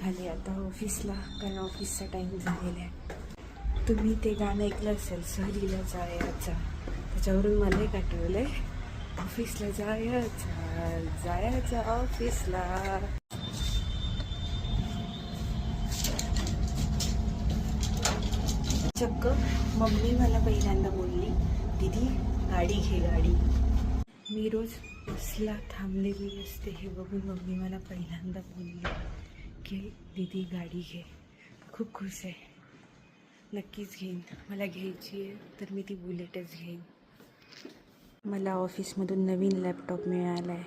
निघाले आता ऑफिसला, कारण ऑफिसचा टाईम झालेला आहे. तुम्ही ते गाणं ऐकलं असेल, सहलीला जायचा, त्याच्यावरून मला एक आठवलं आहे, ऑफिसला जायचं ऑफिसला. चक्क मम्मी मला पहिल्यांदा बोलली, दीदी गाडी घे गाडी. मी रोज बसला थांबलेली असते हे बघून मम्मी मला पहिल्यांदा बोलली की दीदी गाडी घे. खूप खुश आहे, नक्कीच घेईन. मला घ्यायची आहे तर मी ती बुलेटच घेईन. मला ऑफिसमधून नवीन लॅपटॉप मिळाला आहे.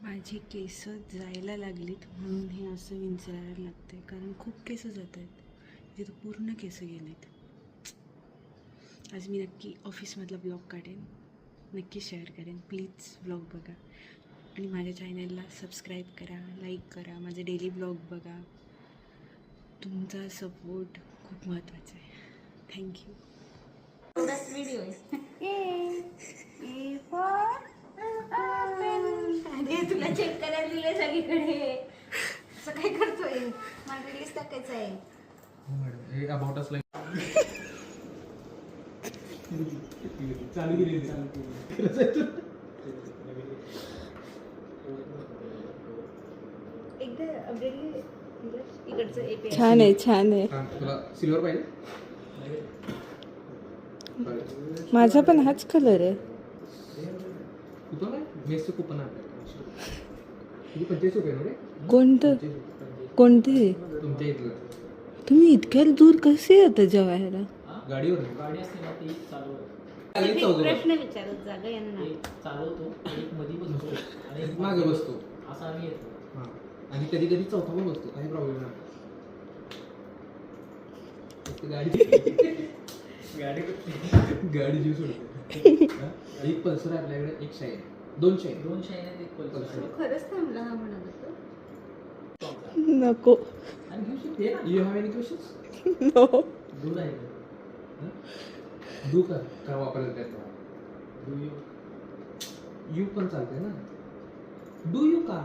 माझी केस जायला लागलीत म्हणून हे असं विंचरायला लागते, कारण खूप केस जात आहेत. तिथं पूर्ण केस गेलेत. आज मी नक्की ऑफिसमधला ब्लॉग काढेन, नक्की शेअर करेन. प्लीज ब्लॉग बघा आणि माझ्या चॅनलला सबस्क्राईब करा, लाईक करा, माझे डेली ब्लॉग बघा. तुमचा सपोर्ट खूप महत्त्वाचा आहे. थँक्यू. एवढाच व्हिडिओ आहे. तुला चेक करायला दिले सगळीकडे. असं काय करतोय? मला रिलीज टाकायचं आहे. अबाउट अस एकदा अपडेट इकडचं छान आहे, छान आहे. तुला सिल्वर पाहिजे? माझा पण हाच कलर आहे. कुपन आहे, मेसचं कुपन आहे. किती 25 रुपये ना रे? कोणतं कोणते? तुमच्या इथलं. तुम्ही इतक्या दूर कसे येता जेवायला? गाडीवर गाडी असते ना ती प्रश्न विचारत जागा यांना. चालवतो एक मध्ये बसतो आणि एक मागे बसतो. असा आम्ही येतो. हां, आणि कधी कधी चौथा पण बसतो, काही प्रॉब्लेम नाही. गाडी जीव सोडते. एक पल्सर आहे आपल्याकडे, एक शाईन, 2 शाईन. 2 शाईन एक पल्सर. खरंच थांबला हा म्हणत होतो. नको. आणि घेऊ शकते ना. You have any questions? No. दूध आहे डू का वापरलं त्यात? यू पण चालते ना. डू यू का?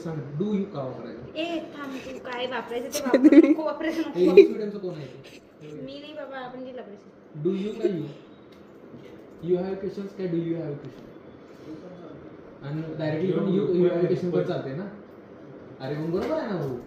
सांग, डू यू का वापरायचं? ए थांब, तू काय वापरायचं ते वापरू नको, वापरायचं नको. इंग्लिश मिडियमचं कोण आहे ते? मी नाही बाबा, आपण जिल्हा परिषद. डू यू का यू? यू हॅव क्वेश्चन्स काय डू यू हॅव क्वेश्चन? आणि डायरेक्टली पण यू हॅव क्वेश्चन पण चालते ना. अरे मग बरोबर आहे ना भाऊ.